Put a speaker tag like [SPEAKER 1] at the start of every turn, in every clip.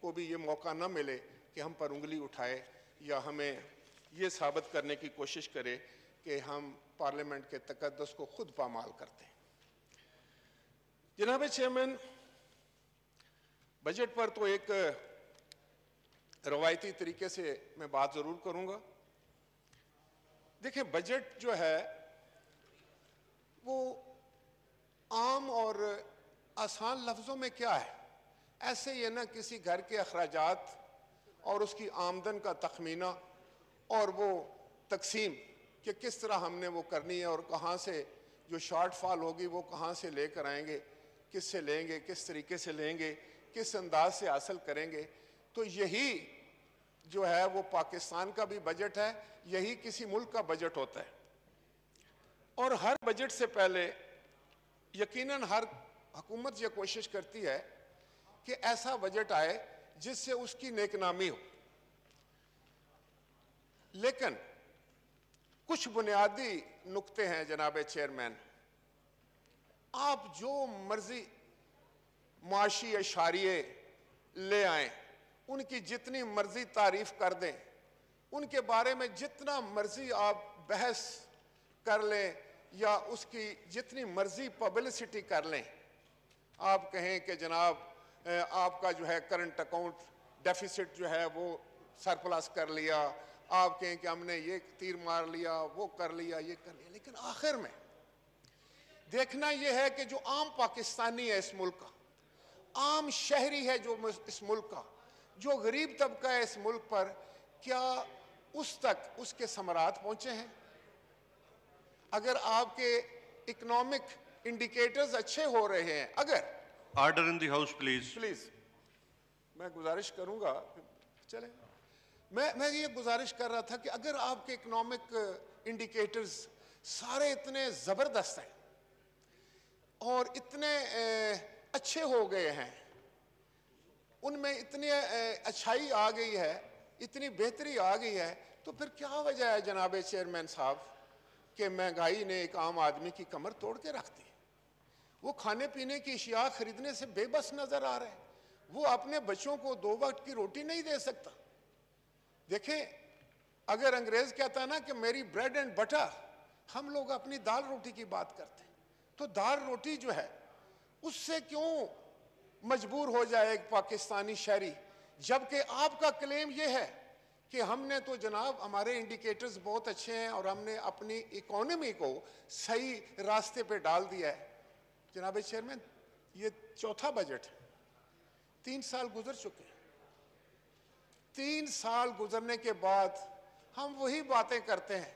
[SPEAKER 1] کو بھی یہ موقع نہ ملے کہ ہم پر انگلی اٹھائے یا ہمیں یہ ثابت کرنے کی کوشش کرے کہ ہم پارلیمنٹ کے تقدس کو خود پامال کرتے ہیں۔ جناب چیئرمین، بجٹ پر تو ایک روایتی طریقے سے میں بات ضرور کروں گا۔ دیکھیں، بجٹ جو ہے وہ عام اور آسان لفظوں میں کیا ہے؟ ایسے یہ نہ کسی گھر کے اخراجات اور اس کی آمدن کا تخمینہ اور وہ تقسیم کہ کس طرح ہم نے وہ کرنی ہے اور کہاں سے جو شارٹ فال ہوگی وہ کہاں سے لے کر آئیں گے، کس سے لیں گے، کس طریقے سے لیں گے، کس انداز سے حاصل کریں گے۔ تو یہی جو ہے وہ پاکستان کا بھی بجٹ ہے، یہی کسی ملک کا بجٹ ہوتا ہے۔ اور ہر بجٹ سے پہلے یقیناً ہر حکومت یہ کوشش کرتی ہے کہ ایسا بجٹ آئے جس سے اس کی نیک نامی ہو، لیکن کچھ بنیادی نقطے ہیں جناب چیئرمین۔ آپ جو مرضی معاشی اشاریے لے آئیں، ان کی جتنی مرضی تعریف کر دیں، ان کے بارے میں جتنا مرضی آپ بحث کر لیں یا اس کی جتنی مرضی پبلسٹی کر لیں، آپ کہیں کہ جناب آپ کا جو ہے کرنٹ اکاؤنٹ ڈیفیسٹ جو ہے وہ سرپلس کر لیا، آپ کہیں کہ ہم نے یہ تیر مار لیا، وہ کر لیا، یہ کر لیا، لیکن آخر میں دیکھنا یہ ہے کہ جو عام پاکستانی ہے اس ملک کا، عام شہری ہے جو اس ملک کا، جو غریب طبقہ ہے اس ملک پر، کیا اس تک اس کے ثمرات پہنچے ہیں؟ اگر آپ کے اکنامک انڈیکیٹرز اچھے ہو رہے ہیں، اگر
[SPEAKER 2] order in the house please
[SPEAKER 1] میں گزارش کروں گا، چلیں میں یہ گزارش کر رہا تھا کہ اگر آپ کے اکنامک انڈیکیٹرز سارے اتنے زبردست ہیں اور اتنے اچھے ہو گئے ہیں، ان میں اتنی اچھائی آ گئی ہے، اتنی بہتری آ گئی ہے، تو پھر کیا وجہ ہے جناب چیئرمین صاحب کہ مہنگائی نے ایک عام آدمی کی کمر توڑ کے رکھ دی؟ وہ کھانے پینے کی اشیاء خریدنے سے بے بس نظر آ رہے ہیں، وہ اپنے بچوں کو 2 وقت کی روٹی نہیں دے سکتا۔ دیکھیں، اگر انگریز کہتا ہے نا کہ میری بریڈ اینڈ بٹر، ہم لوگ اپنی دال روٹی کی بات کرتے ہیں، تو دال روٹی جو ہے اس سے کیوں مجبور ہو جائے ایک پاکستانی شہری، جبکہ آپ کا کلیم یہ ہے کہ ہم نے تو جناب ہمارے انڈیکیٹرز بہت اچھے ہیں اور ہم نے اپنی اکانومی کو صحیح راستے پہ ڈال دیا ہے۔ جناب چیئرمین، یہ چوتھا بجٹ ہے، 3 سال گزر چکے ہیں۔ 3 سال گزرنے کے بعد ہم وہی باتیں کرتے ہیں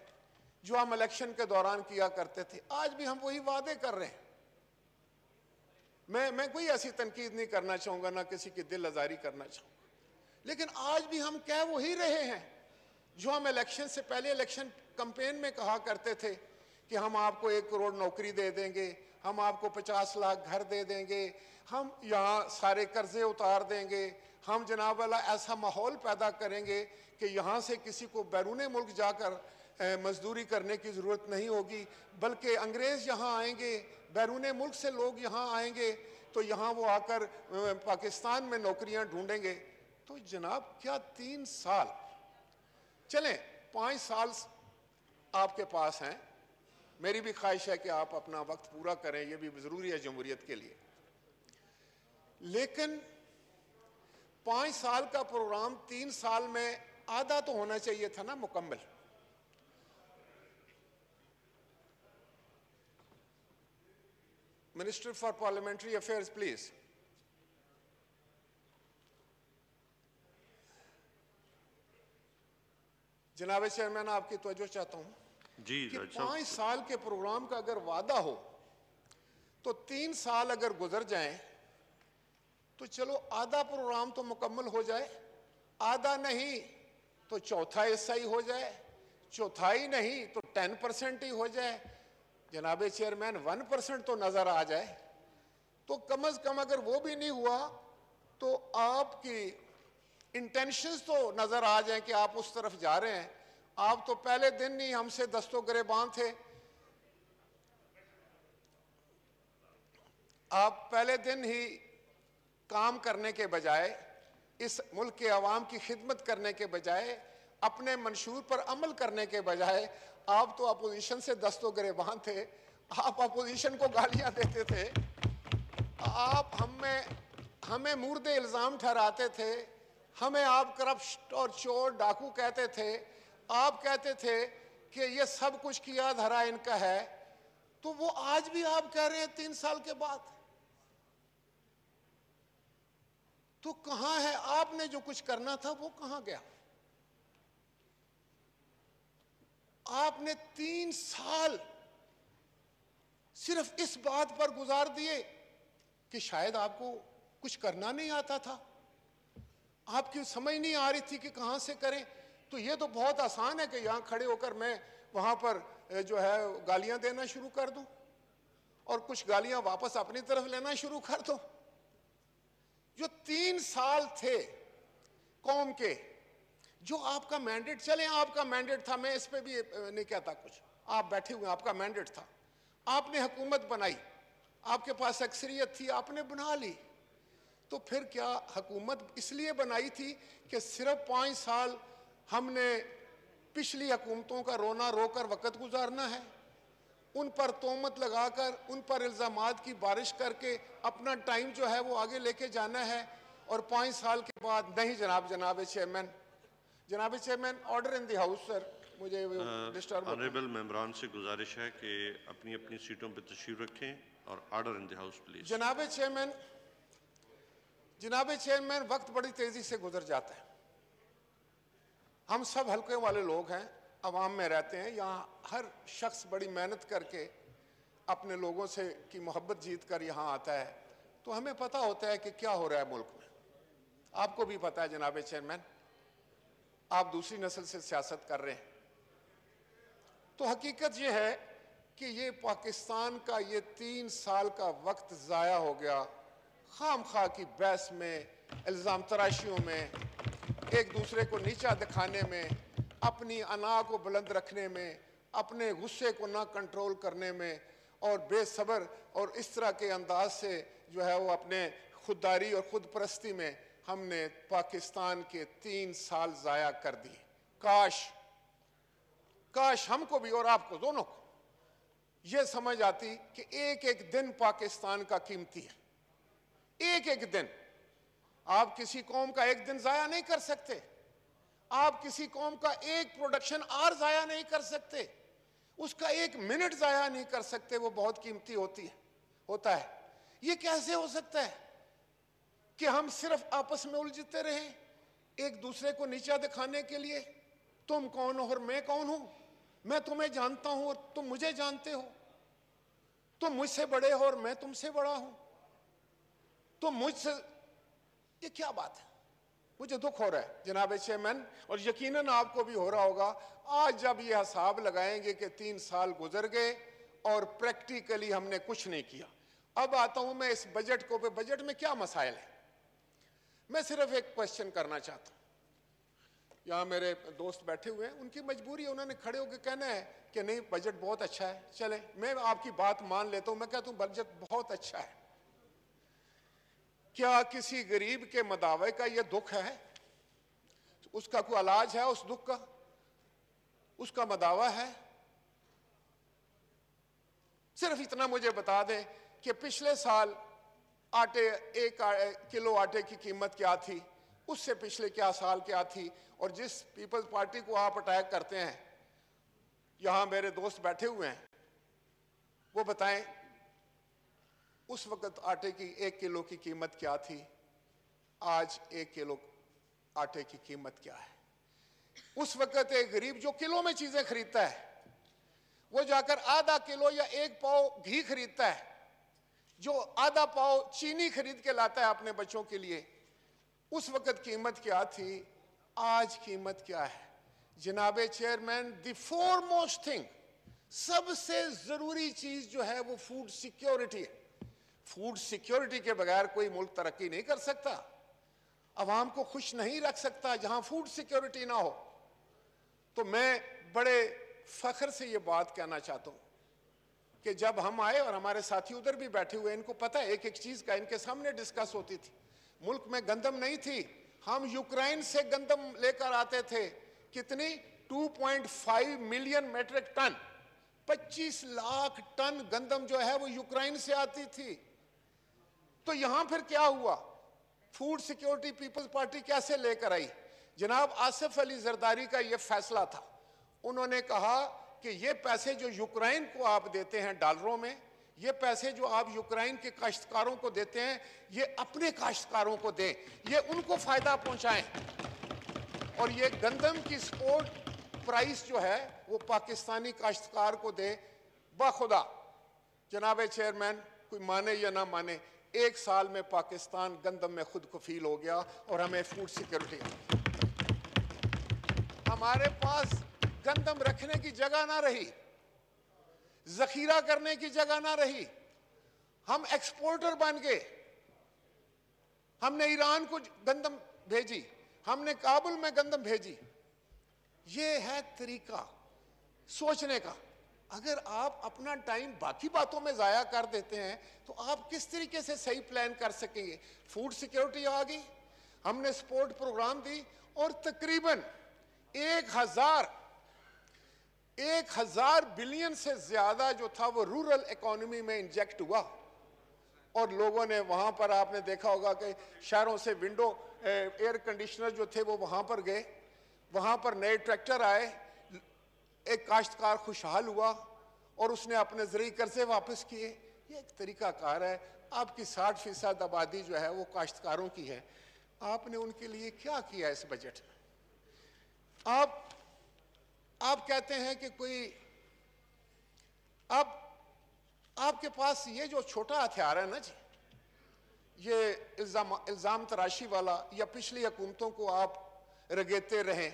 [SPEAKER 1] جو ہم الیکشن کے دوران کیا کرتے تھے، آج بھی ہم وہی وعدے کر رہے ہیں۔ میں کوئی ایسی تنقید نہیں کرنا چاہوں گا، نہ کسی کی دل آزاری کرنا چاہوں گا، لیکن آج بھی ہم کہہ وہی رہے ہیں جو ہم الیکشن سے پہلے الیکشن کمپین میں کہا کرتے تھے کہ ہم آپ کو 1 کروڑ نوکری دے دیں گے، ہم آپ کو 50 لاکھ گھر دے دیں گے، ہم یہاں سارے قرضے اتار دیں گے، ہم جناب اللہ ایسا ماحول پیدا کریں گے کہ یہاں سے کسی کو بیرون ملک جا کر مزدوری کرنے کی ضرورت نہیں ہوگی، بلکہ انگریز یہاں آئیں گے، بیرون ملک سے لوگ یہاں آئیں گے تو یہاں وہ آ کر پاکستان میں نوکریاں ڈھونڈیں گے۔ تو جناب کیا 3 سال چلیں، 5 سال آپ کے پاس ہیں، میری بھی خواہش ہے کہ آپ اپنا وقت پورا کریں، یہ بھی ضروری ہے جمہوریت کے لیے، لیکن 5 سال کا پروگرام 3 سال میں آدھا تو ہونا چاہیے تھا نا مکمل۔ Minister for parliamentary affairs please. جناب چیئرمین، آپ کی توجہ چاہتا ہوں کہ 5 سال کے پروگرام کا اگر وعدہ ہو تو 3 سال اگر گزر جائیں تو چلو آدھا پروگرام تو مکمل ہو جائے، آدھا نہیں تو چوتھا حصہ ہی ہو جائے، چوتھائی نہیں تو 10% ہی ہو جائے، جناب چیئرمین 1% تو نظر آ جائے، تو کم از کم اگر وہ بھی نہیں ہوا تو آپ کی انٹینشنز تو نظر آ جائیں کہ آپ اس طرف جا رہے ہیں۔ آپ تو پہلے دن ہی ہم سے دست و گریباں تھے، آپ پہلے دن ہی کام کرنے کے بجائے اس ملک کے عوام کی خدمت کرنے کے بجائے، اپنے منشور پر عمل کرنے کے بجائے، آپ تو اپوزیشن سے دست و گریباں تھے، آپ اپوزیشن کو گالیاں دیتے تھے، آپ ہمیں مورد الزام ٹھہراتے تھے، ہمیں آپ کرپٹ اور چور ڈاکو کہتے تھے، آپ کہتے تھے کہ یہ سب کچھ کیا دھرا ان کا ہے، تو وہ آج بھی آپ کہہ رہے ہیں 3 سال کے بعد؟ تو کہاں ہے آپ نے جو کچھ کرنا تھا وہ کہاں گیا؟ آپ نے 3 سال صرف اس بات پر گزار دیے کہ شاید آپ کو کچھ کرنا نہیں آتا تھا، آپ کی سمجھ نہیں آ رہی تھی کہ کہاں سے کریں۔ تو یہ تو بہت آسان ہے کہ یہاں کھڑے ہو کر میں وہاں پر جو ہے گالیاں دینا شروع کر دوں اور کچھ گالیاں واپس اپنی طرف لینا شروع کر دوں۔ جو 3 سال تھے قوم کے، جو آپ کا مینڈیٹ، چلیں آپ کا مینڈیٹ تھا، میں اس پہ بھی نہیں کہتا کچھ، آپ بیٹھے ہوئے، آپ کا مینڈیٹ تھا، آپ نے حکومت بنائی، آپ کے پاس اکثریت تھی، آپ نے بنا لی، تو پھر کیا حکومت اس لیے بنائی تھی کہ صرف 5 سال ہم نے پچھلی حکومتوں کا رونا رو کر وقت گزارنا ہے، ان پر تہمت لگا کر، ان پر الزامات کی بارش کر کے اپنا ٹائم جو ہے وہ آگے لے کے جانا ہے، اور 5 سال کے بعد نہیں؟ جناب chairman order in the house sir, مجھے ڈسٹرب
[SPEAKER 2] آنریبل ممبران سے گزارش ہے کہ اپنی اپنی سیٹوں پہ تشریف رکھیں اور order in the house please.
[SPEAKER 1] جناب چیئرمین وقت بڑی تیزی سے گزر جاتا ہے، ہم سب حلقے والے لوگ ہیں، عوام میں رہتے ہیں، یہاں ہر شخص بڑی محنت کر کے اپنے لوگوں سے کی محبت جیت کر یہاں آتا ہے، تو ہمیں پتہ ہوتا ہے کہ کیا ہو رہا ہے ملک میں، آپ کو بھی پتہ ہے جناب چیئرمین، آپ دوسری نسل سے سیاست کر رہے ہیں، تو حقیقت یہ ہے کہ یہ پاکستان کا یہ 3 سال کا وقت ضائع ہو گیا خام خواہ کی بحث میں، الزام تراشیوں میں، ایک دوسرے کو نیچا دکھانے میں، اپنی انا کو بلند رکھنے میں، اپنے غصے کو نہ کنٹرول کرنے میں، اور بے صبر اور اس طرح کے انداز سے جو ہے وہ اپنے خودداری اور خود پرستی میں ہم نے پاکستان کے 3 سال ضائع کر دیے۔ کاش ہم کو بھی اور آپ کو دونوں کو یہ سمجھ آتی کہ ایک ایک دن پاکستان کا قیمتی ہے، ایک ایک دن۔ آپ کسی قوم کا ایک دن ضائع نہیں کر سکتے، آپ کسی قوم کا ایک پروڈکشن آر ضائع نہیں کر سکتے، اس کا 1 منٹ ضائع نہیں کر سکتے، وہ بہت قیمتی ہوتا ہے۔ یہ کیسے ہو سکتا ہے کہ ہم صرف آپس میں الجھتے رہیں ایک دوسرے کو نیچا دکھانے کے لیے؟ تم کون ہو اور میں کون ہوں؟ میں تمہیں جانتا ہوں اور تم مجھے جانتے ہو، تم مجھ سے بڑے ہو اور میں تم سے بڑا ہوں، تم مجھ سے، یہ کیا بات ہے؟ مجھے دکھ ہو رہا ہے جناب چیئرمین، اور یقیناً آپ کو بھی ہو رہا ہوگا آج جب یہ حساب لگائیں گے کہ 3 سال گزر گئے اور پریکٹیکلی ہم نے کچھ نہیں کیا۔ اب آتا ہوں میں اس بجٹ کو، بجٹ میں کیا مسائل ہیں؟ میں صرف ایک کوشچن کرنا چاہتا ہوں، یہاں میرے دوست بیٹھے ہوئے ہیں، ان کی مجبوری ہے، انہوں نے کھڑے ہو کے کہنا ہے کہ نہیں بجٹ بہت اچھا ہے، چلیں میں آپ کی بات مان لیتا ہوں، میں کہتا ہوں بجٹ بہت اچھا ہے۔ کیا کسی غریب کے مداوع کا یہ دکھ ہے؟ اس کا کوئی علاج ہے اس دکھ کا؟ اس کا مداوع ہے؟ صرف اتنا مجھے بتا دیں کہ پچھلے سال آٹے، 1 کلو آٹے کی قیمت کیا تھی، اس سے پچھلے کیا سال کیا تھی، اور جس پیپلز پارٹی کو آپ اٹیک کرتے ہیں، یہاں میرے دوست بیٹھے ہوئے ہیں، وہ بتائیں اس وقت آٹے کی 1 کلو کی قیمت کیا تھی، آج 1 کلو آٹے کی قیمت کیا ہے؟ اس وقت ایک غریب جو کلو میں چیزیں خریدتا ہے، وہ جا کر آدھا کلو یا 1 پاؤ گھی خریدتا ہے، جو آدھا پاؤ چینی خرید کے لاتا ہے اپنے بچوں کے لیے، اس وقت قیمت کیا تھی، آج قیمت کیا ہے؟ جناب chairman, the foremost thing, سب سے ضروری چیز جو ہے وہ فوڈ سیکیورٹی ہے۔ فوڈ سیکیورٹی کے بغیر کوئی ملک ترقی نہیں کر سکتا، عوام کو خوش نہیں رکھ سکتا جہاں فوڈ سیکیورٹی نہ ہو۔ تو میں بڑے فخر سے یہ بات کہنا چاہتا ہوں کہ جب ہم آئے، اور ہمارے ساتھی ادھر بھی بیٹھے ہوئے، ان کو پتہ ہے ایک ایک چیز کا ان کے سامنے ڈسکس ہوتی تھی، ملک میں گندم نہیں تھی، ہم یوکرائن سے گندم لے کر آتے تھے کتنی 2.5 million metric ton 25 lakh ton گندم جو ہے وہ یوکرائن سے آتی تھی. تو یہاں پھر کیا ہوا؟ فوڈ سیکیورٹی پیپلز پارٹی کیسے لے کر آئی؟ جناب آصف علی زرداری کا یہ فیصلہ تھا. انہوں نے کہا کہ یہ پیسے جو یوکرائن کو آپ دیتے ہیں ڈالروں میں، یہ پیسے جو آپ یوکرائن کے کاشتکاروں کو دیتے ہیں، یہ اپنے کاشتکاروں کو دیں، یہ ان کو فائدہ پہنچائیں، اور یہ گندم کی سپورٹ پرائس جو ہے وہ پاکستانی کاشتکار کو دے. بخدا جناب چیئرمین، کوئی مانے یا نہ مانے، 1 سال میں پاکستان گندم میں خود کفیل ہو گیا اور ہمیں فوڈ سیکیورٹی. ہمارے پاس گندم رکھنے کی جگہ نہ رہی، ذخیرہ کرنے کی جگہ نہ رہی، ہم ایکسپورٹر بن گئے. ہم نے ایران کو گندم بھیجی، ہم نے کابل میں گندم بھیجی. یہ ہے طریقہ سوچنے کا. اگر آپ اپنا ٹائم باقی باتوں میں ضائع کر دیتے ہیں تو آپ کس طریقے سے صحیح پلان کر سکیں گے؟ فوڈ سیکیورٹی آ گئی، ہم نے سپورٹ پروگرام دی، اور تقریباً 1000 بلین سے زیادہ جو تھا وہ رورل اکانومی میں انجیکٹ ہوا. اور لوگوں نے وہاں پر، آپ نے دیکھا ہوگا کہ شہروں سے ونڈو ایئر کنڈیشنر جو تھے وہ وہاں پر گئے، وہاں پر نئے ٹریکٹر آئے، ایک کاشتکار خوشحال ہوا اور اس نے اپنے زرعی قرضے واپس کیے. یہ ایک طریقہ کار ہے. آپ کی 60% آبادی جو ہے وہ کاشتکاروں کی ہے. آپ نے ان کے لیے کیا کیا اس بجٹ میں؟ آپ کہتے ہیں کہ کوئی، اب آپ کے پاس یہ جو چھوٹا ہتھیار ہے نا جی، یہ الزام تراشی والا، یا پچھلی حکومتوں کو آپ رگیتے رہیں،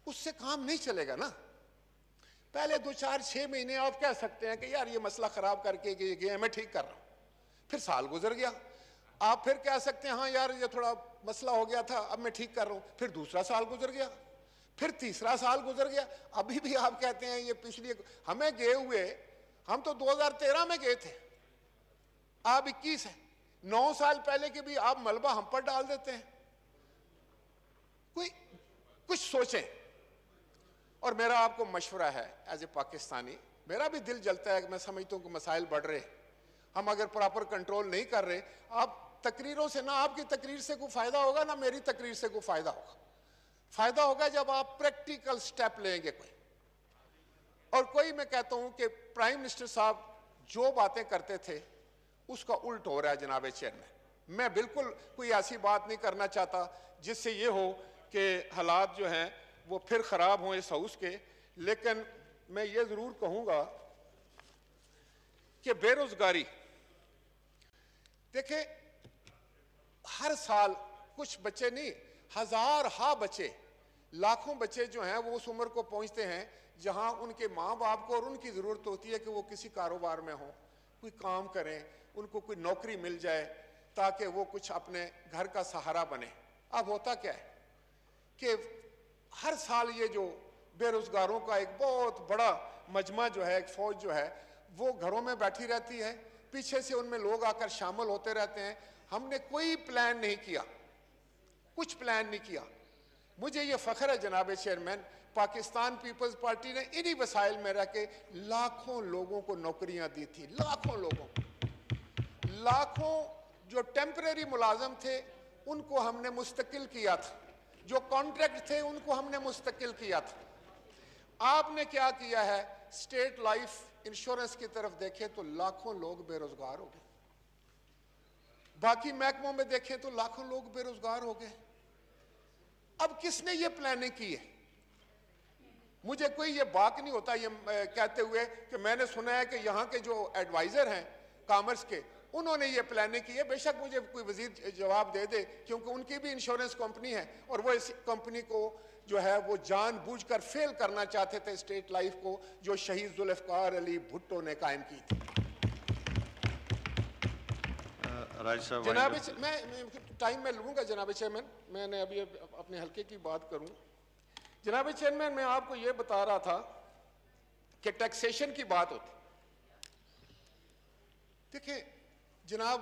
[SPEAKER 1] اس سے کام نہیں چلے گا نا. پہلے 2-4-6 مہینے آپ کہہ سکتے ہیں کہ یار یہ مسئلہ خراب کر کے گیا، میں ٹھیک کر رہا ہوں. پھر سال گزر گیا، آپ پھر کہہ سکتے ہیں ہاں یار یہ تھوڑا مسئلہ ہو گیا تھا، اب میں ٹھیک کر رہا ہوں. پھر دوسرا سال گزر گیا، پھر تیسرا سال گزر گیا. ابھی بھی آپ کہتے ہیں یہ پچھلی، ہمیں گئے ہوئے، ہم تو 2013 میں گئے تھے، آپ 21 ہیں. 9 سال پہلے کے بھی آپ ملبہ ہم پر ڈال دیتے ہیں. کچھ سوچیں. اور میرا آپ کو مشورہ ہے ایز اے پاکستانی، میرا بھی دل جلتا ہے کہ میں سمجھتا ہوں کہ مسائل بڑھ رہے، ہم اگر پراپر کنٹرول نہیں کر رہے. آپ تقریروں سے، نہ آپ کی تقریر سے کوئی فائدہ ہوگا، نہ میری تقریر سے کوئی فائدہ ہوگا. فائدہ ہوگا جب آپ پریکٹیکل سٹیپ لیں گے کوئی. اور کوئی، میں کہتا ہوں کہ پرائم منسٹر صاحب جو باتیں کرتے تھے اس کا الٹ ہو رہا ہے جناب چیئرمین. میں بالکل کوئی ایسی بات نہیں کرنا چاہتا جس سے یہ ہو کہ حالات جو ہیں وہ پھر خراب ہوں اس ہاؤس کے. لیکن میں یہ ضرور کہوں گا کہ بے روزگاری، دیکھیں ہر سال کچھ بچے نہیں، ہزارہا بچے، لاکھوں بچے جو ہیں وہ اس عمر کو پہنچتے ہیں جہاں ان کے ماں باپ کو اور ان کی ضرورت ہوتی ہے کہ وہ کسی کاروبار میں ہوں، کوئی کام کریں، ان کو کوئی نوکری مل جائے تاکہ وہ کچھ اپنے گھر کا سہارا بنے. اب ہوتا کیا ہے کہ ہر سال یہ جو بے روزگاروں کا ایک بہت بڑا مجمع جو ہے، ایک فوج جو ہے، وہ گھروں میں بیٹھی رہتی ہے، پیچھے سے ان میں لوگ آ کر شامل ہوتے رہتے ہیں. ہم نے کوئی پلان نہیں کیا، کچھ پلان نہیں کیا. مجھے یہ فخر ہے جناب چیئرمین، پاکستان پیپلز پارٹی نے انہی وسائل میں رہ کے لاکھوں لوگوں کو نوکریاں دی تھی. لاکھوں جو ٹیمپریری ملازم تھے ان کو ہم نے مستقل کیا تھا، جو کانٹریکٹ تھے ان کو ہم نے مستقل کیا تھا. آپ نے کیا کیا ہے؟ اسٹیٹ لائف انشورنس کی طرف دیکھیں تو لاکھوں لوگ بے روزگار ہو گئے، باقی محکموں میں دیکھیں تو لاکھوں لوگ بے روزگار ہو گئے. اب کس نے یہ پلاننگ کی ہے؟ مجھے کوئی یہ بات نہیں ہوتا یہ کہتے ہوئے کہ میں نے سنا ہے کہ یہاں کے جو ایڈوائزر ہیں کامرس کے، انہوں نے یہ پلاننگ کی ہے. بے شک مجھے کوئی وزیر جواب دے دے، کیونکہ ان کی بھی انشورنس کمپنی ہے اور وہ اس کمپنی کو جو ہے وہ جان بوجھ کر فیل کرنا چاہتے تھے اسٹیٹ لائف کو، جو شہید ذوالفقار علی بھٹو نے قائم کی تھی. جناب میں ٹائم میں لوں گا جناب چیئرمین، میں نے ابھی اپنے حلقے کی بات کروں. جناب چیئرمین، میں آپ کو یہ بتا رہا تھا کہ ٹیکسیشن کی بات ہوتی. دیکھیں جناب،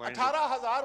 [SPEAKER 1] 18,000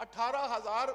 [SPEAKER 1] 18,000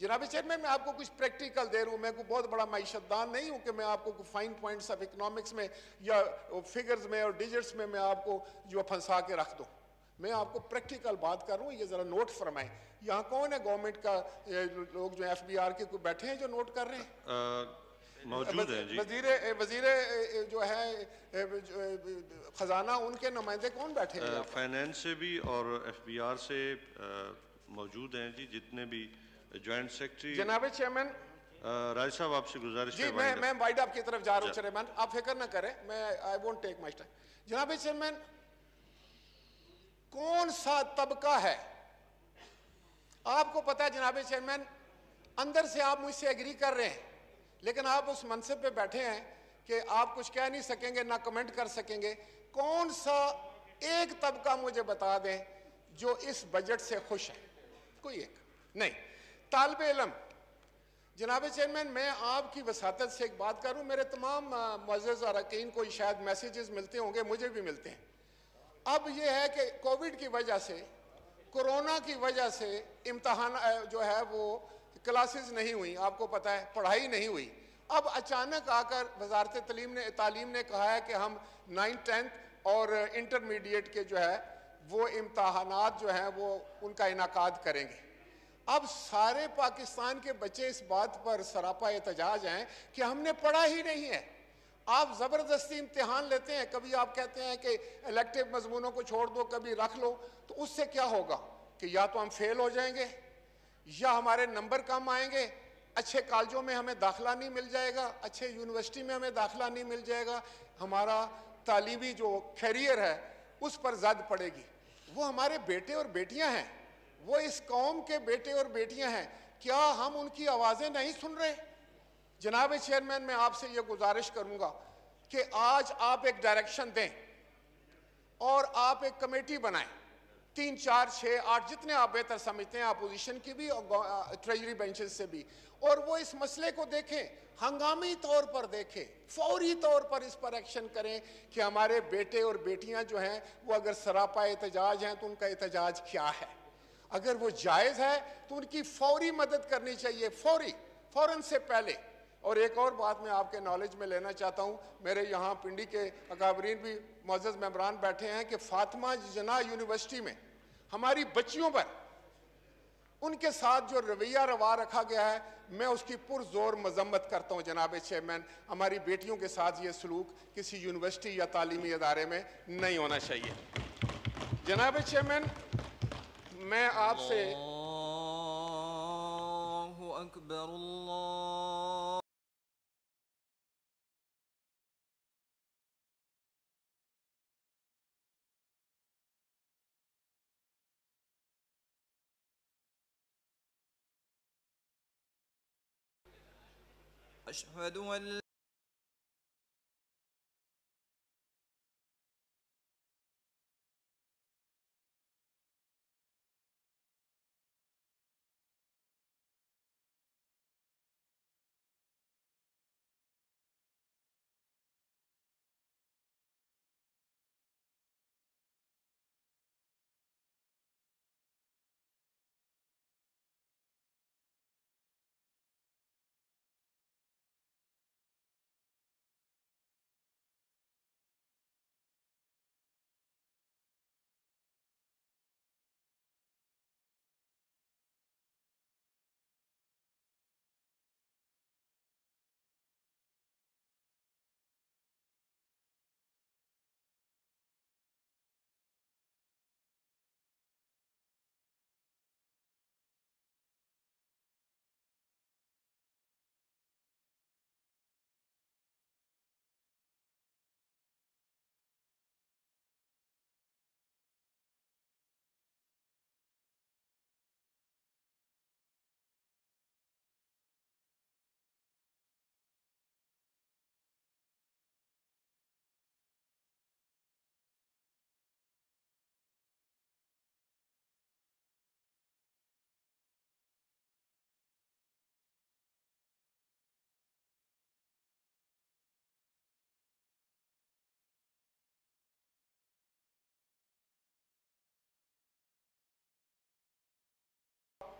[SPEAKER 1] جناب چیئرمین میں آپ کو کچھ پریکٹیکل دے رہا ہوں, میں کوئی بہت بڑا معیشت دان نہیں ہوں کہ میں آپ کو فائن پوائنٹس آف اکنامکس میں یا فگرز میں اور ڈیجٹس میں آپ کو جو پھنسا کے رکھ دوں. میں آپ کو پریکٹیکل بات کر رہا ہوں, یہ ذرا نوٹ فرمائیں. یہاں کون ہے گورنمنٹ کا لوگ جو ایف بی آر کے کوئی بیٹھے ہیں جو نوٹ کر رہے ہیں؟
[SPEAKER 2] موجود ہیں جی.
[SPEAKER 1] وزیر جو ہے خزانہ, ان کے نمائندے کون بیٹھے ہیں؟
[SPEAKER 2] فائنینس سے بھی اور ایف بی آر سے موجود ہیں جی, جتنے بھی جوائنٹ سیکرٹری.
[SPEAKER 1] جناب چیئرمین
[SPEAKER 2] راج صاحب آپ سے گزارش
[SPEAKER 1] جی,
[SPEAKER 2] ہے.
[SPEAKER 1] میں وائڈ اپ کی طرف جا رہا ہوں چیئرمین, آپ فکر نہ کریں, میں I won't take much time. جناب چیئرمین, کون سا طبقہ ہے آپ کو پتا ہے جناب چیئرمین, اندر سے آپ مجھ سے ایگری کر رہے ہیں لیکن آپ اس منصب پہ بیٹھے ہیں کہ آپ کچھ کہہ نہیں سکیں گے, نہ کمنٹ کر سکیں گے. کون سا ایک طبقہ مجھے بتا دیں جو اس بجٹ سے خوش ہے؟ کوئی ایک نہیں. طالب علم, جناب چیئرمین میں آپ کی وساطت سے ایک بات کروں, میرے تمام معزز اراکین کو شاید میسیجز ملتے ہوں گے, مجھے بھی ملتے ہیں. اب یہ ہے کہ کووڈ کی وجہ سے, کورونا کی وجہ سے امتحان جو ہے وہ کلاسز نہیں ہوئی, آپ کو پتہ ہے پڑھائی نہیں ہوئی. اب اچانک آ کر وزارت تعلیم نے کہا ہے کہ ہم 9th 10th اور انٹرمیڈیٹ کے جو ہے وہ امتحانات جو ہیں وہ ان کا انعقاد کریں گے. اب سارے پاکستان کے بچے اس بات پر سراپا احتجاج ہیں کہ ہم نے پڑھا ہی نہیں ہے. آپ زبردستی امتحان لیتے ہیں, کبھی آپ کہتے ہیں کہ الیکٹیو مضمونوں کو چھوڑ دو, کبھی رکھ لو, تو اس سے کیا ہوگا کہ یا تو ہم فیل ہو جائیں گے یا ہمارے نمبر کم آئیں گے, اچھے کالجوں میں ہمیں داخلہ نہیں مل جائے گا, اچھے یونیورسٹی میں ہمیں داخلہ نہیں مل جائے گا, ہمارا تعلیمی جو کیریئر ہے اس پر زد پڑے گی. وہ ہمارے بیٹے اور بیٹیاں ہیں, وہ اس قوم کے بیٹے اور بیٹیاں ہیں, کیا ہم ان کی آوازیں نہیں سن رہے؟ جناب چیئرمین میں آپ سے یہ گزارش کروں گا کہ آج آپ ایک ڈائریکشن دیں اور آپ ایک کمیٹی بنائیں, 3 4 6 8 جتنے آپ بہتر سمجھتے ہیں, اپوزیشن کی بھی اور ٹریجری بینچز سے بھی, اور وہ اس مسئلے کو دیکھیں, ہنگامی طور پر دیکھیں, فوری طور پر اس پر ایکشن کریں کہ ہمارے بیٹے اور بیٹیاں جو ہیں وہ اگر سراپا احتجاج ہیں تو ان کا احتجاج کیا ہے, اگر وہ جائز ہے تو ان کی فوری مدد کرنی چاہیے, فوراً سے پہلے. اور ایک اور بات میں آپ کے نالج میں لینا چاہتا ہوں, میرے یہاں پنڈی کے اکابرین بھی معزز ممبران بیٹھے ہیں کہ فاطمہ جناح یونیورسٹی میں ہماری بچیوں پر ان کے ساتھ جو رویہ روا رکھا گیا ہے, میں اس کی پرزور مذمت کرتا ہوں. جناب چیئرمین, ہماری بیٹیوں کے ساتھ یہ سلوک کسی یونیورسٹی یا تعلیمی ادارے میں نہیں ہونا چاہیے. جناب چیئرمین, میں آپ سے
[SPEAKER 3] اللہ اکبر اللہ اشہد ان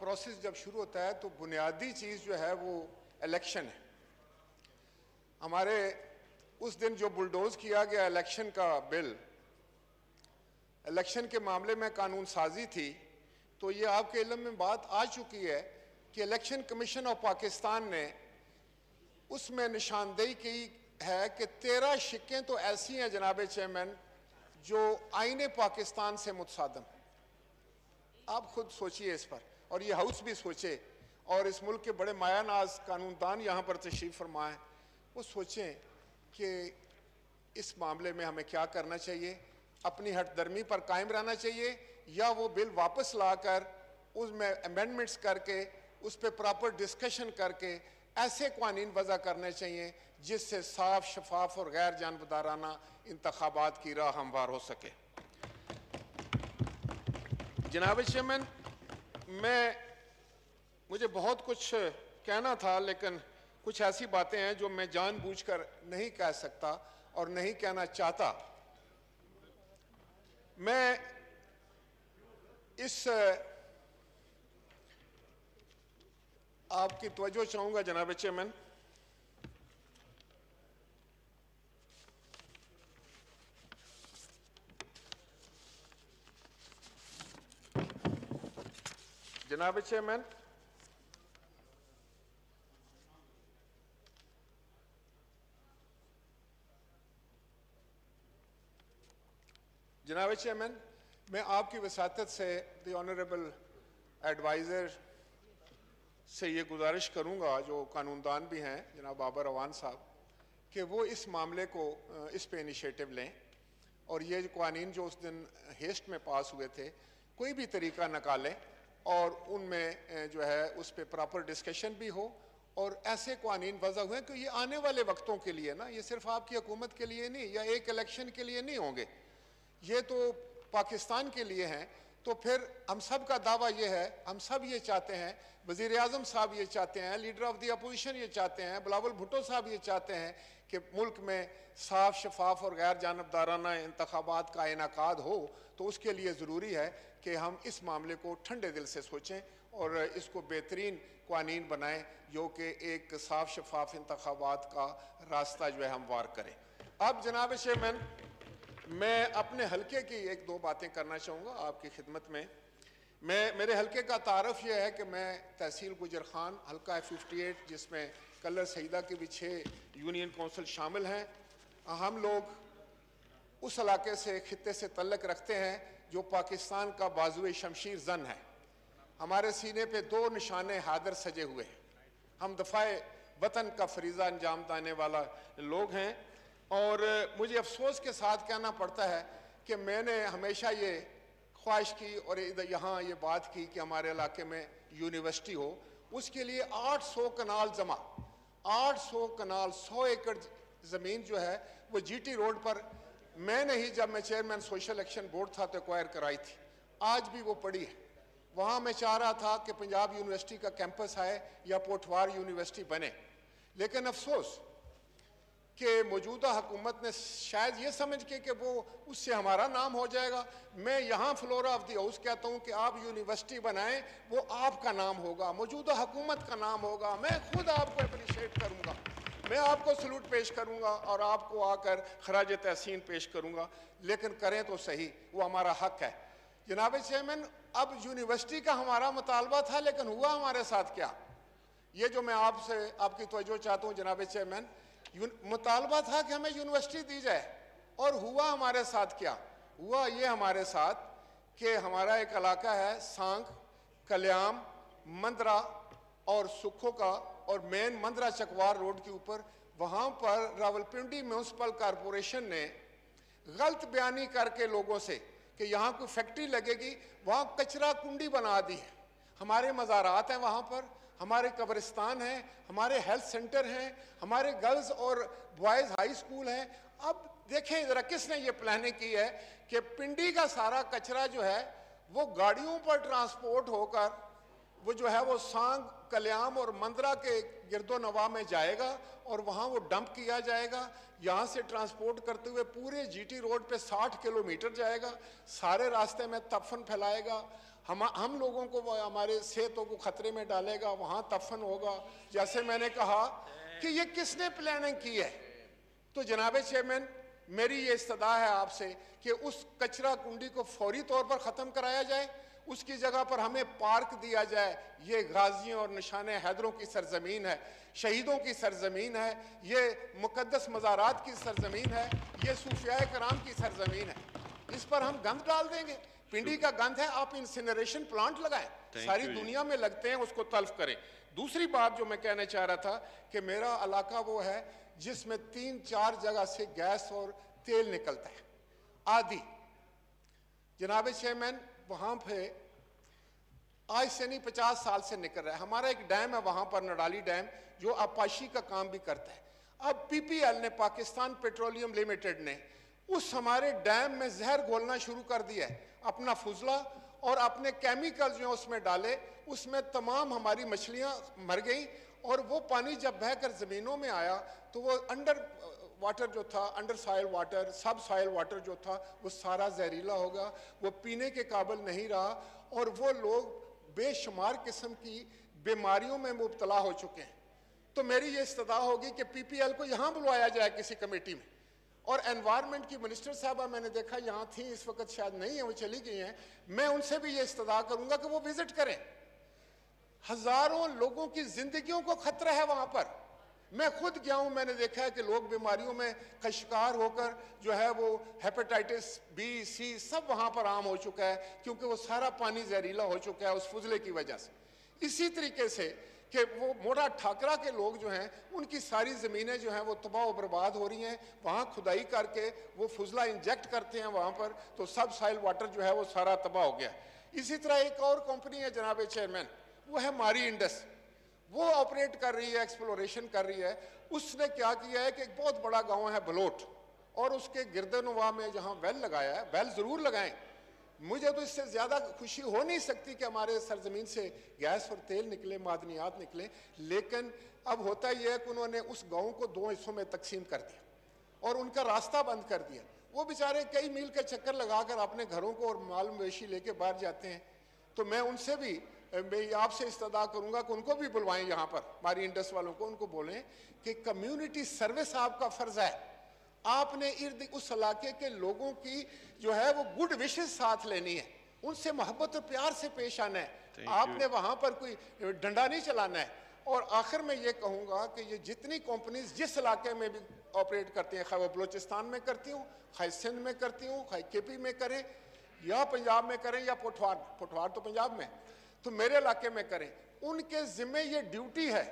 [SPEAKER 1] پروسیس جب شروع ہوتا ہے تو بنیادی چیز جو ہے وہ الیکشن ہے. ہمارے اس دن جو بلڈوز کیا گیا الیکشن کا بل، الیکشن کے معاملے میں قانون سازی تھی، تو یہ آپ کے علم میں بات آ چکی ہے کہ الیکشن کمیشن آف پاکستان نے اس میں نشاندہی کی ہے کہ 13 شقیں تو ایسی ہیں جناب چیئرمین جو آئین پاکستان سے متصادم. آپ خود سوچئے اس پر، اور یہ ہاؤس بھی سوچے، اور اس ملک کے بڑے مایہ ناز قانون دان یہاں پر تشریف فرمائیں، وہ سوچیں کہ اس معاملے میں ہمیں کیا کرنا چاہیے. اپنی ہٹ درمی پر قائم رہنا چاہیے، یا وہ بل واپس لا کر اس میں امینڈمنٹس کر کے اس پہ پراپر ڈسکشن کر کے ایسے قوانین وضع کرنے چاہیے جس سے صاف، شفاف اور غیر جانبدارانہ انتخابات کی راہ ہموار ہو سکے. جناب چیئرمین، مجھے بہت کچھ کہنا تھا، لیکن کچھ ایسی باتیں ہیں جو میں جان بوجھ کر نہیں کہہ سکتا اور نہیں کہنا چاہتا. میں اس آپ کی توجہ چاہوں گا جناب چیئرمین. جناب چیئرمین، میں آپ کی وساطت سے دی آنریبل ایڈوائزر سے یہ گزارش کروں گا، جو قانون دان بھی ہیں جناب بابر اعوان صاحب، کہ وہ اس معاملے کو اس پہ انیشیٹو لیں، اور یہ قوانین جو اس دن ہیسٹ میں پاس ہوئے تھے کوئی بھی طریقہ نکالیں، اور ان میں جو ہے اس پہ پراپر ڈسکشن بھی ہو، اور ایسے قوانین وضع ہوئے کہ یہ آنے والے وقتوں کے لیے نا، یہ صرف آپ کی حکومت کے لیے نہیں یا ایک الیکشن کے لیے نہیں ہوں گے، یہ تو پاکستان کے لیے ہیں. تو پھر ہم سب کا دعویٰ یہ ہے، ہم سب یہ چاہتے ہیں، وزیر اعظم صاحب یہ چاہتے ہیں، لیڈر آف دی اپوزیشن یہ چاہتے ہیں، بلاول بھٹو صاحب یہ چاہتے ہیں کہ ملک میں صاف، شفاف اور غیر جانبدارانہ انتخابات کا انعقاد ہو. تو اس کے لیے ضروری ہے کہ ہم اس معاملے کو ٹھنڈے دل سے سوچیں اور اس کو بہترین قوانین بنائیں جو کہ ایک صاف، شفاف انتخابات کا راستہ جو ہے ہموار کریں. اب جناب چیئرمین، میں اپنے حلقے کی ایک دو باتیں کرنا چاہوں گا آپ کی خدمت میں. میرے حلقے کا تعارف یہ ہے کہ میں تحصیل گجر خان، حلقہ 58، جس میں کلر سعیدہ کے بھی 6 یونین کونسل شامل ہیں. ہم لوگ اس علاقے سے، خطے سے تعلق رکھتے ہیں جو پاکستان کا بازوئے شمشیر زن ہے. ہمارے سینے پہ 2 نشانے حیدر سجے ہوئے ہیں. ہم دفاع وطن کا فریضہ انجام دینے والا لوگ ہیں، اور مجھے افسوس کے ساتھ کہنا پڑتا ہے کہ میں نے ہمیشہ یہ خواہش کی اور یہاں یہ بات کی کہ ہمارے علاقے میں یونیورسٹی ہو. اس کے لیے 800 کنال جمع، 800 کنال، 100 ایکڑ زمین جو ہے وہ جی ٹی روڈ پر میں نے ہی، جب میں چیئرمین سوشل ایکشن بورڈ تھا تو ایکوائر کرائی تھی. آج بھی وہ پڑی ہے. وہاں میں چاہ رہا تھا کہ پنجاب یونیورسٹی کا کیمپس آئے یا پوٹوار یونیورسٹی بنے، لیکن افسوس کہ موجودہ حکومت نے شاید یہ سمجھ کے کہ وہ اس سے ہمارا نام ہو جائے گا. میں یہاں فلورا آف دی ہاؤس کہتا ہوں کہ آپ یونیورسٹی بنائیں، وہ آپ کا نام ہوگا، موجودہ حکومت کا نام ہوگا. میں خود آپ کو اپریشیٹ کروں گا، میں آپ کو سلوٹ پیش کروں گا اور آپ کو آ کر خراج تحسین پیش کروں گا، لیکن کریں تو صحیح، وہ ہمارا حق ہے. جناب چیئرمین، اب یونیورسٹی کا ہمارا مطالبہ تھا، لیکن ہوا ہمارے ساتھ کیا؟ یہ جو میں آپ سے آپ کی توجہ چاہتا ہوں جناب چیئرمین، مطالبہ تھا کہ ہمیں یونیورسٹی دی جائے، اور ہوا ہمارے ساتھ کیا؟ ہوا یہ ہمارے ساتھ کہ ہمارا ایک علاقہ ہے سانگ، کلیام، مندرہ اور سکھو کا، اور مین مندرہ چکوار روڈ کے اوپر، وہاں پر راولپنڈی میونسپل کارپوریشن نے غلط بیانی کر کے لوگوں سے کہ یہاں کوئی فیکٹری لگے گی، وہاں کچرا کنڈی بنا دی ہے. ہمارے مزارات ہیں وہاں پر، ہمارے قبرستان ہیں، ہمارے ہیلتھ سینٹر ہیں، ہمارے گرلز اور بوائز ہائی سکول ہیں. اب دیکھیں ذرا کس نے یہ پلاننگ کی ہے کہ پنڈی کا سارا کچرا جو ہے وہ گاڑیوں پر ٹرانسپورٹ ہو کر وہ جو ہے وہ سانگ، کلیام اور مندرہ کے گرد و نواح میں جائے گا، اور وہاں وہ ڈمپ کیا جائے گا. یہاں سے ٹرانسپورٹ کرتے ہوئے پورے جی ٹی روڈ پہ 60 کلومیٹر جائے گا، سارے راستے میں تفن پھیلائے گا. ہم لوگوں کو وہ ہمارے صحتوں کو خطرے میں ڈالے گا, وہاں تفن ہوگا. جیسے میں نے کہا کہ یہ کس نے پلاننگ کی ہے. تو جناب چیئرمین, میری یہ استدعا ہے آپ سے کہ اس کچرا کنڈی کو فوری طور پر ختم کرایا جائے, اس کی جگہ پر ہمیں پارک دیا جائے. یہ غازیوں اور نشان حیدروں کی سرزمین ہے, شہیدوں کی سرزمین ہے, یہ مقدس مزارات کی سرزمین ہے, یہ صوفیاء کرام کی سرزمین ہے. اس پر ہم گند ڈال دیں گے؟ پنڈی کا گند ہے, آپ انسینریشن پلانٹ لگائیں, ساری دنیا میں لگتے ہیں, اس کو تلف کریں. دوسری بات جو میں کہنا چاہ رہا تھا کہ میرا علاقہ وہ ہے جس میں 3-4 جگہ سے گیس اور تیل نکلتا ہے آدھی. جناب چیئرمین, وہاں پہ آج سے نہیں 50 سال سے نکل رہا ہے. ہمارا ایک ڈیم ہے وہاں پر, نڈالی ڈیم, جو آبپاشی کا کام بھی کرتا ہے. اب پی پی ایل نے, پاکستان پیٹرولیم لمیٹڈ نے, اس ہمارے ڈیم میں زہر گھولنا شروع کر دیا ہے. اپنا فضلہ اور اپنے کیمیکل جو اس میں ڈالے, اس میں تمام ہماری مچھلیاں مر گئیں. اور وہ پانی جب بہہ کر زمینوں میں آیا تو وہ انڈر واٹر جو تھا, انڈر سائل واٹر, سب سائل واٹر جو تھا, وہ سارا زہریلا ہوگا, وہ پینے کے قابل نہیں رہا. اور وہ لوگ بے شمار قسم کی بیماریوں میں مبتلا ہو چکے ہیں. تو میری یہ استدعا ہوگی کہ پی پی ایل کو یہاں بلوایا جائے کسی کمیٹی میں. اور انوائرمنٹ کی منسٹر صاحبہ میں نے دیکھا یہاں تھیں, اس وقت شاید نہیں ہیں, وہ چلی گئی ہیں. میں ان سے بھی یہ استدعا کروں گا کہ وہ وزٹ کریں. ہزاروں لوگوں کی زندگیوں کو خطرہ ہے وہاں پر. میں خود گیا ہوں, میں نے دیکھا ہے کہ لوگ بیماریوں میں کا شکار ہو کر جو ہے وہ ہیپیٹائٹس بی سی سب وہاں پر عام ہو چکا ہے, کیونکہ وہ سارا پانی زہریلا ہو چکا ہے اس فضلے کی وجہ سے. اسی طریقے سے کہ وہ موڑا ٹھاکرا کے لوگ جو ہیں, ان کی ساری زمینیں جو ہیں وہ تباہ و برباد ہو رہی ہیں. وہاں کھدائی کر کے وہ فضلہ انجیکٹ کرتے ہیں وہاں پر, تو سب سائل واٹر جو ہے وہ سارا تباہ ہو گیا. اسی طرح ایک اور کمپنی ہے جناب چیئرمین, وہ ہے ماری انڈس. وہ آپریٹ کر رہی ہے, ایکسپلوریشن کر رہی ہے. اس نے کیا کیا ہے کہ ایک بہت بڑا گاؤں ہے بلوٹ, اور اس کے گردنواں میں جہاں ویل لگایا ہے, ویل ضرور لگائیں. مجھے تو اس سے زیادہ خوشی ہو نہیں سکتی کہ ہمارے سرزمین سے گیس اور تیل نکلے, معدنیات نکلے. لیکن اب ہوتا یہ ہے کہ انہوں نے اس گاؤں کو 2 حصوں میں تقسیم کر دیا اور ان کا راستہ بند کر دیا. وہ بیچارے کئی میل کا چکر لگا کر اپنے گھروں کو اور مال مویشی لے کے باہر جاتے ہیں. تو میں ان سے بھی میں آپ سے استدعا کروں گا کہ ان کو بھی بلوائیں یہاں پر, ماری انڈس والوں کو, ان کو بولیں کہ کمیونٹی سروس آپ کا فرض ہے. آپ نے ارد اس علاقے کے لوگوں کی جو ہے وہ گڈ وشز ساتھ لینی ہے, ان سے محبت اور پیار سے پیش آنا ہے. آپ نے وہاں پر کوئی ڈنڈا نہیں چلانا ہے. اور آخر میں یہ کہوں گا کہ یہ جتنی کمپنیز جس علاقے میں بھی آپریٹ کرتی ہیں, خواہ وہ بلوچستان میں کرتی ہوں, خواہ سندھ میں کرتی ہوں, خواہ کے پی میں کریں, یا پنجاب میں کریں, یا پٹھوار تو پنجاب میں, تو میرے علاقے میں کریں, ان کے ذمہ یہ ڈیوٹی ہے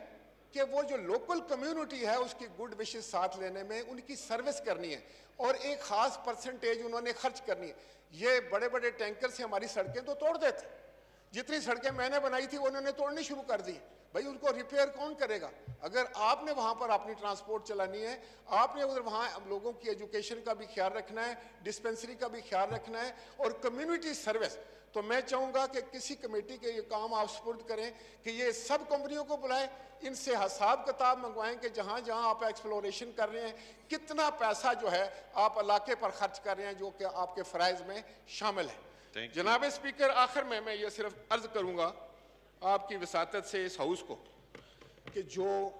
[SPEAKER 1] کہ وہ جو لوکل کمیونٹی ہے اس کی گڈ وشز ساتھ لینے میں ان کی سروس کرنی ہے, اور ایک خاص پرسنٹیج انہوں نے خرچ کرنی ہے. یہ بڑے بڑے ٹینکر سے ہماری سڑکیں تو توڑ دیتے, جتنی سڑکیں میں نے بنائی تھی انہوں نے توڑنی شروع کر دی. بھائی ان کو ریپیئر کون کرے گا؟ اگر آپ نے وہاں پر اپنی ٹرانسپورٹ چلانی ہے, آپ نے ادھر وہاں لوگوں کی ایجوکیشن کا بھی خیال رکھنا ہے, ڈسپنسری کا بھی خیال رکھنا ہے, اور کمیونٹی سروس. تو میں چاہوں گا کہ کسی کمیٹی کے یہ کام آپ سپرد کریں کہ یہ سب کمپنیوں کو بلائیں, ان سے حساب کتاب منگوائیں کہ جہاں جہاں آپ ایکسپلوریشن کر رہے ہیں کتنا پیسہ جو ہے آپ علاقے پر خرچ کر رہے ہیں جو کہ آپ کے فرائض میں شامل ہے. جناب اسپیکر, آخر میں یہ صرف عرض کروں گا آپ کی وساطت سے اس ہاؤس کو کہ جو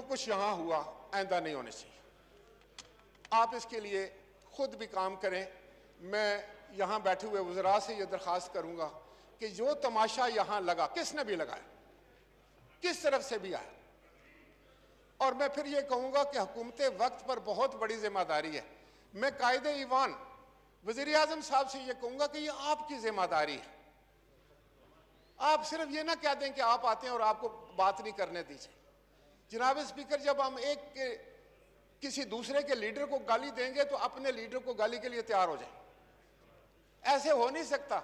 [SPEAKER 1] کچھ یہاں ہوا آئندہ نہیں ہونے چاہیے. آپ اس کے لیے خود بھی کام کریں. میں یہاں بیٹھے ہوئے وزراء سے یہ درخواست کروں گا کہ جو تماشا یہاں لگا, کس نے بھی لگایا, کس طرف سے بھی آیا, اور میں پھر یہ کہوں گا کہ حکومت وقت پر بہت بڑی ذمہ داری ہے. میں قائد ایوان وزیر اعظم صاحب سے یہ کہوں گا کہ یہ آپ کی ذمہ داری ہے. آپ صرف یہ نہ کہہ دیں کہ آپ آتے ہیں اور آپ کو بات نہیں کرنے دیجیے. جناب اسپیکر, جب ہم کسی دوسرے کے لیڈر کو گالی دیں گے تو اپنے لیڈر کو گالی کے لیے تیار ہو جائیں. ایسے ہو نہیں سکتا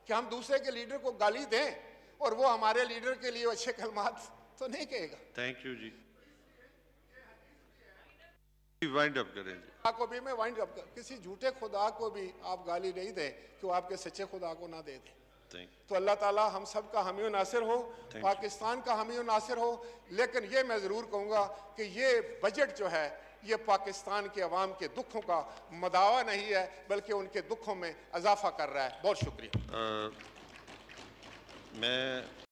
[SPEAKER 1] کہ ہم دوسرے کے لیڈر کو گالی دیں اور وہ ہمارے لیڈر کے لیے اچھے کلمات تو نہیں کہے گا.
[SPEAKER 2] تھینک یو جی, وائنڈ اپ کریں جی.
[SPEAKER 1] کو بھی میں وائنڈ اپ کسی جھوٹے خدا کو بھی آپ گالی نہیں دیں کہ وہ آپ کے سچے خدا کو نہ دے دیں. تو اللہ تعالیٰ ہم سب کا حامی و ناصر ہو,
[SPEAKER 2] you.
[SPEAKER 1] پاکستان کا حامی و ناصر ہو. لیکن یہ میں ضرور کہوں گا کہ یہ بجٹ جو ہے یہ پاکستان کے عوام کے دکھوں کا مداوا نہیں ہے بلکہ ان کے دکھوں میں اضافہ کر رہا ہے. بہت شکریہ.
[SPEAKER 2] میں